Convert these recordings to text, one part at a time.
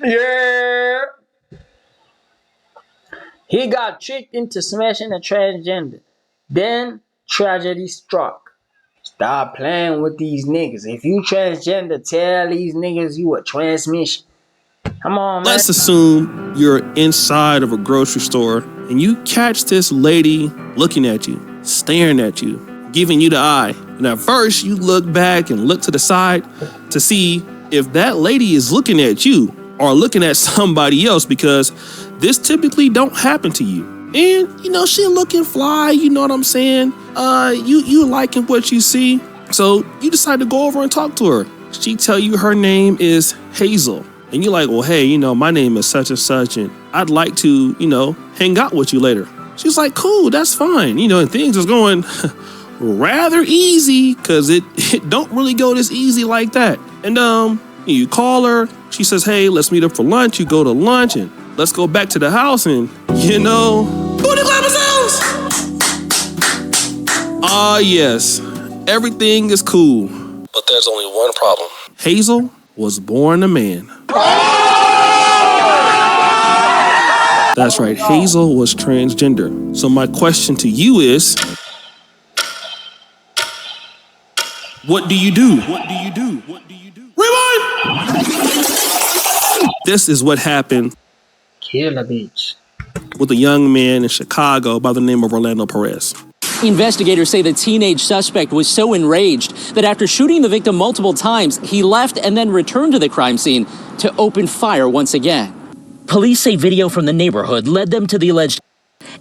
Yeah. He got tricked into smashing a transgender. Then tragedy struck. Stop playing with these niggas. If you transgender, tell these niggas you a transmission. Come on, man. Let's assume you're inside of a grocery store and you catch this lady looking at you, staring at you, giving you the eye. And at first you look back and look to the side to see if that lady is looking at you or looking at somebody else, because this typically don't happen to you. And you know, she looking fly, you know what I'm saying? You liking what you see. So you decide to go over and talk to her. She tell you her name is Hazel. And you're like, well, hey, you know, my name is such and such, and I'd like to, you know, hang out with you later. She's like, cool, that's fine. You know, and things is going rather easy, because it don't really go this easy like that. And you call her, she says, hey, let's meet up for lunch. You go to lunch and let's go back to the house and, you know, booty clapping sounds. Ah, yes, everything is cool. But there's only one problem. Hazel was born a man. That's right, Hazel was transgender. So my question to you is, what do you do? What do you do? What do you do? Rewind! This is what happened. Kill a bitch. With a young man in Chicago by the name of Orlando Perez. Investigators say the teenage suspect was so enraged that after shooting the victim multiple times, he left and then returned to the crime scene to open fire once again. Police say video from the neighborhood led them to the alleged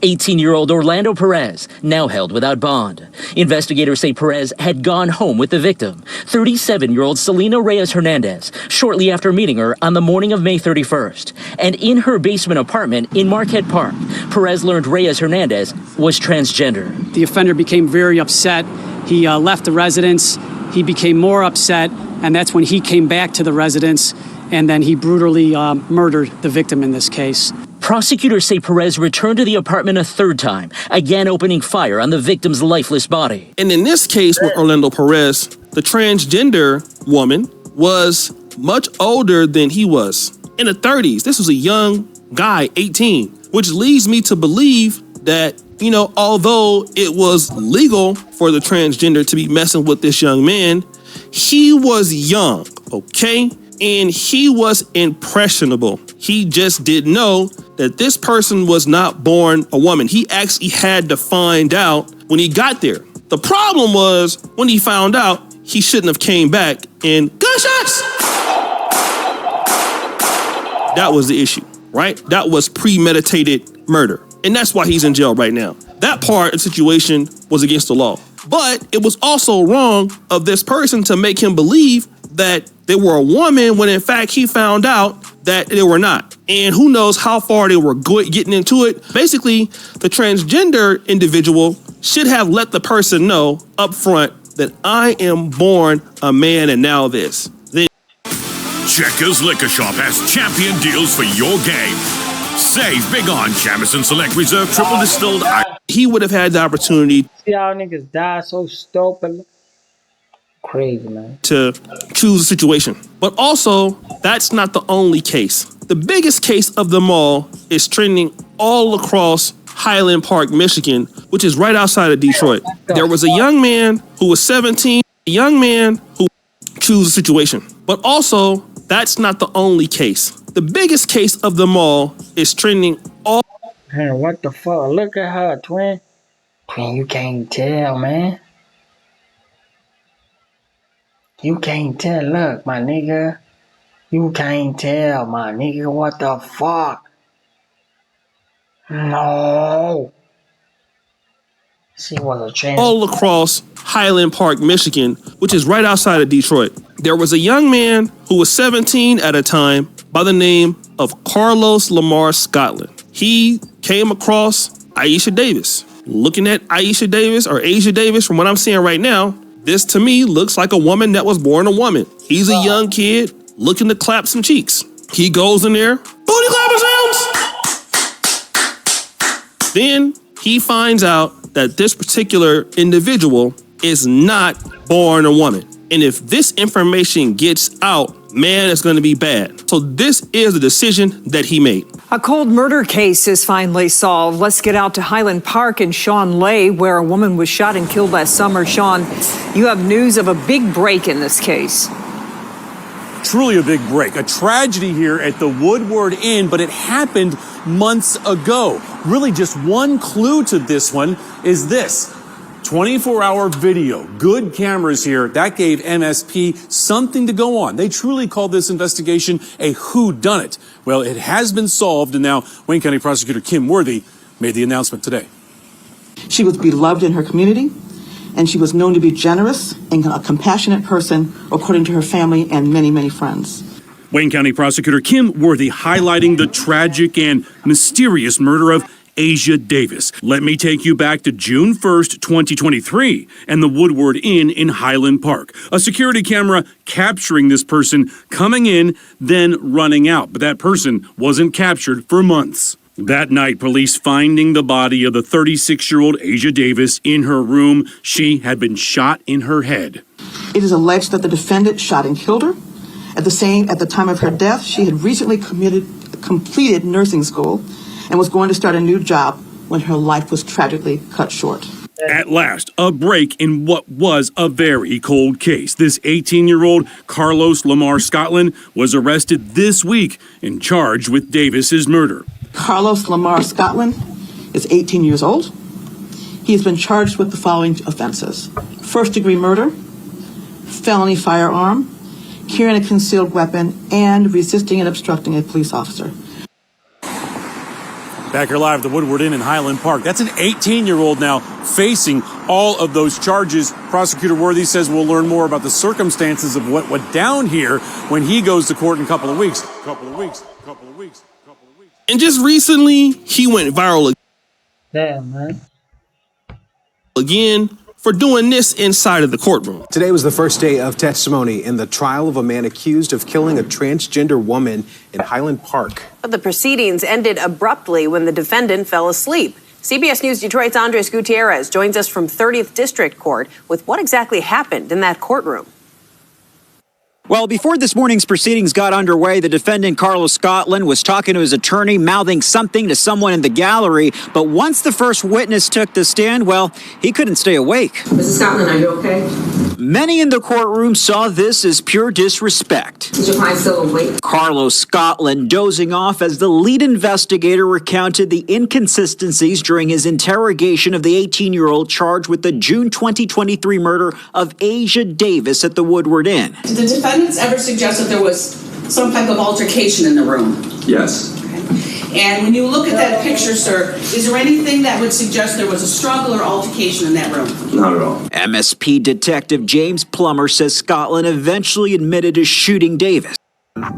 18-year-old Orlando Perez, now held without bond. Investigators say Perez had gone home with the victim, 37-year-old Selena Reyes Hernandez, shortly after meeting her on the morning of May 31st. And in her basement apartment in Marquette Park, Perez learned Reyes Hernandez was transgender. The offender became very upset. He left the residence. He became more upset, and that's when he came back to the residence, and then he brutally murdered the victim in this case. Prosecutors say Perez returned to the apartment a third time, again opening fire on the victim's lifeless body. And in this case with Orlando Perez, the transgender woman was much older than he was, in the 30s. This was a young guy, 18, which leads me to believe that, you know, although it was legal for the transgender to be messing with this young man, he was young, okay? And he was impressionable. He just didn't know that this person was not born a woman. He actually had to find out when he got there. The problem was when he found out, he shouldn't have came back and gunshots. That was the issue, right? That was premeditated murder. And that's why he's in jail right now. That part of the situation was against the law. But it was also wrong of this person to make him believe that they were a woman when in fact he found out that they were not. And who knows how far they were getting into it. Basically, the transgender individual should have let the person know up front that I am born a man and now this. Then Checkers Liquor Shop has champion deals for your game. Save big on Jamison Select Reserve Triple Distilled. He would have had the opportunity. See how niggas die so stupid. Crazy, man. To choose a situation. But also, that's not the only case. The biggest case of them all is trending all across Highland Park, Michigan, which is right outside of Detroit. There was a young man who was 17, a young man who chose a situation. But also, that's not the only case. The biggest case of them all is trending all. Hey, what the fuck? Look at her, twin. Twin, you can't tell, man. You can't tell. Look, my nigga. You can't tell, my nigga. What the fuck? No. She was a trans. All across Highland Park, Michigan, which is right outside of Detroit. There was a young man who was 17 at a time by the name of Carlos Lamar Scotland. He came across Aisha Davis. Looking at Aisha Davis or Asia Davis from what I'm seeing right now, this to me looks like a woman that was born a woman. He's a young kid looking to clap some cheeks. He goes in there, booty clapping sounds. Then he finds out that this particular individual is not born a woman. And if this information gets out, man, it's going to be bad. So this is the decision that he made. A cold murder case is finally solved. Let's get out to Highland Park in Shawn Lay, where a woman was shot and killed last summer. Shawn, you have news of a big break in this case. Truly a big break. A tragedy here at the Woodward Inn, but it happened months ago. Really just one clue to this one is this. 24-hour video, good cameras here. That gave MSP something to go on. They truly called this investigation a whodunit. Well, it has been solved, and now Wayne County Prosecutor Kim Worthy made the announcement today. She was beloved in her community, and she was known to be generous and a compassionate person, according to her family and many, many friends. Wayne County Prosecutor Kim Worthy highlighting the tragic and mysterious murder of Asia Davis. Let me take you back to June 1st, 2023, and the Woodward Inn in Highland Park. A security camera capturing this person coming in, then running out. But that person wasn't captured for months. That night, police finding the body of the 36-year-old Asia Davis in her room. She had been shot in her head. It is alleged that the defendant shot and killed her. At the time of her death, she had recently completed nursing school and was going to start a new job when her life was tragically cut short. At last, a break in what was a very cold case. This 18-year-old Carlos Lamar Scotland was arrested this week and charged with Davis's murder. Carlos Lamar Scotland is 18 years old. He has been charged with the following offenses: first-degree murder, felony firearm, carrying a concealed weapon, and resisting and obstructing a police officer. Back here live at the Woodward Inn in Highland Park. That's an 18-year-old now facing all of those charges. Prosecutor Worthy says we'll learn more about the circumstances of what went down here when he goes to court in a couple of weeks. And just recently, he went viral Damn, man. again for doing this inside of the courtroom. Today was the first day of testimony in the trial of a man accused of killing a transgender woman in Highland Park. But the proceedings ended abruptly when the defendant fell asleep. CBS News Detroit's Andres Gutierrez joins us from 30th District Court with what exactly happened in that courtroom. Well, before this morning's proceedings got underway, the defendant, Carlos Scotland, was talking to his attorney, mouthing something to someone in the gallery. But once the first witness took the stand, well, he couldn't stay awake. Mrs. Scotland, are you okay? Many in the courtroom saw this as pure disrespect. Is your client still awake? Carlos Scotland dozing off as the lead investigator recounted the inconsistencies during his interrogation of the 18-year-old charged with the June 2023 murder of Asia Davis at the Woodward Inn. Did the defendants ever suggest that there was some type of altercation in the room? Yes. And when you look at that picture, sir, is there anything that would suggest there was a struggle or altercation in that room? Not at all. MSP Detective James Plummer says Scotland eventually admitted to shooting Davis. I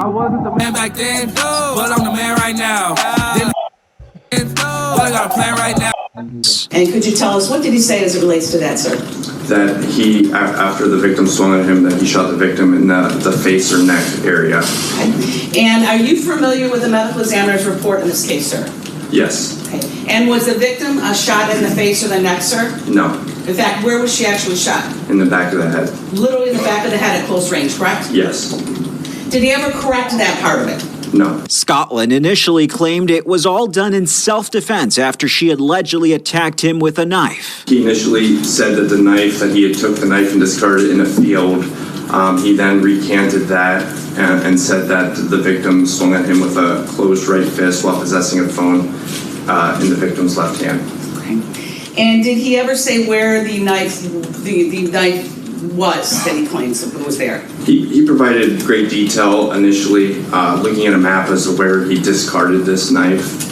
wasn't the man back then, but I'm the man right now. But I got a plan right now. And could you tell us, what did he say as it relates to that, sir? That he, after the victim swung at him, that he shot the victim in the face or neck area. Okay. And are you familiar with the medical examiner's report in this case, sir? Yes. Okay. And was the victim shot in the face or the neck, sir? No. In fact, where was she actually shot? In the back of the head. Literally in the back of the head at close range, correct? Yes. Did he ever correct that part of it? No. Scotland initially claimed it was all done in self-defense after she allegedly attacked him with a knife. He initially said that he had took the knife and discarded it in a field. He then recanted that and said that the victim swung at him with a closed right fist while possessing a phone in the victim's left hand. Okay. And did he ever say where the knife was that he claims it was there? He provided great detail initially, looking at a map as to where he discarded this knife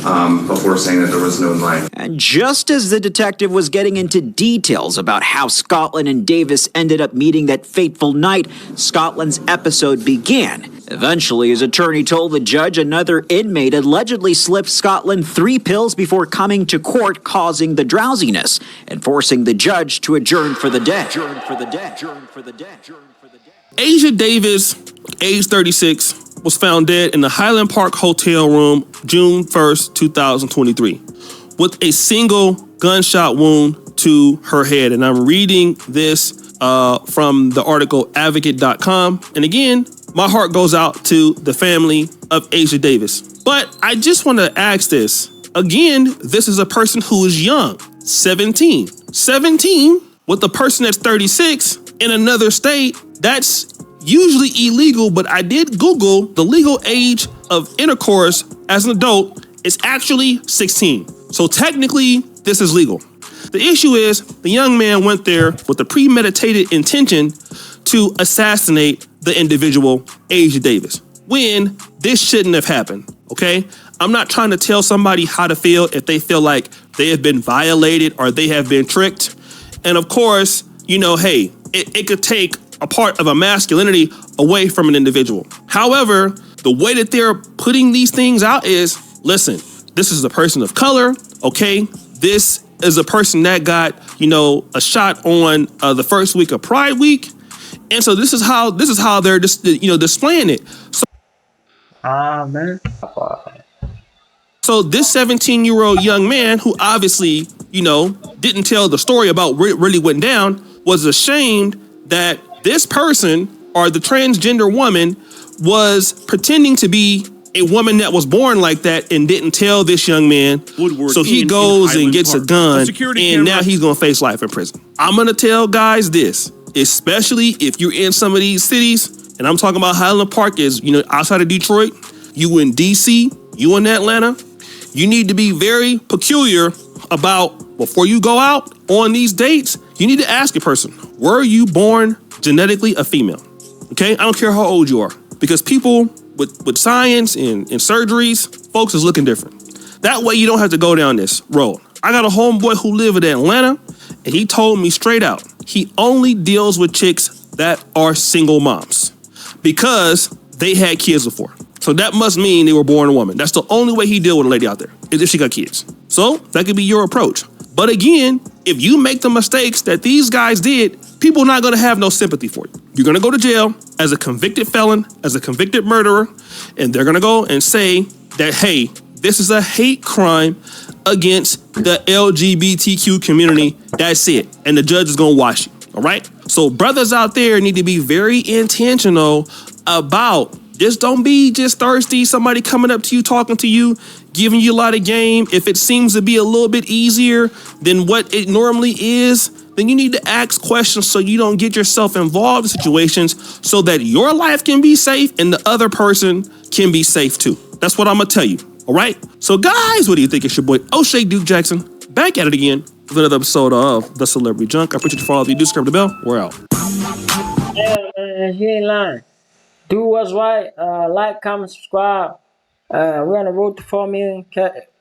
before saying that there was no knife. And just as the detective was getting into details about how Scotland and Davis ended up meeting that fateful night, Scotland's episode began. Eventually, his attorney told the judge another inmate allegedly slipped Scotland 3 pills before coming to court, causing the drowsiness and forcing the judge to adjourn for the day. Asia Davis, age 36, was found dead in the Highland Park hotel room June 1st, 2023, with a single gunshot wound to her head. And I'm reading this from the article advocate.com. And again, my heart goes out to the family of Asia Davis. But I just want to ask this. Again, this is a person who is young, 17. 17 with a person that's 36 in another state, that's usually illegal, but I did Google the legal age of intercourse as an adult is actually 16. So technically, this is legal. The issue is the young man went there with a premeditated intention to assassinate the individual, Asia Davis, when this shouldn't have happened, okay? I'm not trying to tell somebody how to feel if they feel like they have been violated or they have been tricked. And of course, you know, hey, it could take a part of a masculinity away from an individual. However, the way that they're putting these things out is, listen, this is a person of color, okay? This is a person that got, you know, a shot on the first week of Pride Week. And so this is how they're just, you know, displaying it. So, man. So this 17-year-old young man who obviously, you know, didn't tell the story about what really went down was ashamed that this person or the transgender woman was pretending to be a woman that was born like that and didn't tell this young man. Woodward so he in goes and Highland gets Park. a gun, Security and camera- now he's gonna face life in prison. I'm gonna tell guys this, especially if you're in some of these cities, and I'm talking about Highland Park is, you know, outside of Detroit, you in DC, you in Atlanta, you need to be very peculiar about, before you go out on these dates, you need to ask a person, were you born genetically a female? Okay, I don't care how old you are, because people with science and surgeries, folks is looking different. That way you don't have to go down this road. I got a homeboy who live in Atlanta, and he told me straight out, he only deals with chicks that are single moms because they had kids before. So that must mean they were born a woman. That's the only way he deal with a lady out there, is if she got kids. So that could be your approach. But again, if you make the mistakes that these guys did, people are not gonna have no sympathy for you. You're gonna go to jail as a convicted felon, as a convicted murderer, and they're gonna go and say that, hey, this is a hate crime against the LGBTQ community. That's it. And the judge is gonna watch you, all right? So brothers out there need to be very intentional about, just don't be just thirsty, somebody coming up to you, talking to you, giving you a lot of game. If it seems to be a little bit easier than what it normally is, then you need to ask questions so you don't get yourself involved in situations so that your life can be safe and the other person can be safe too. That's what I'm gonna tell you, all right? So guys, what do you think? It's your boy, O'Shea Duke Jackson, back at it again with another episode of The Celebrity Junk. I appreciate you for all of you. Do subscribe to the bell. We're out. Yeah, man, he ain't lying. Do what's right. Like, comment, subscribe. We're on the road to 4 million.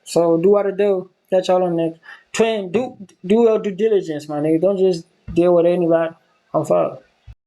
So do what to do. Catch y'all on the next. Do your due diligence, my nigga. Don't just deal with anybody on fire.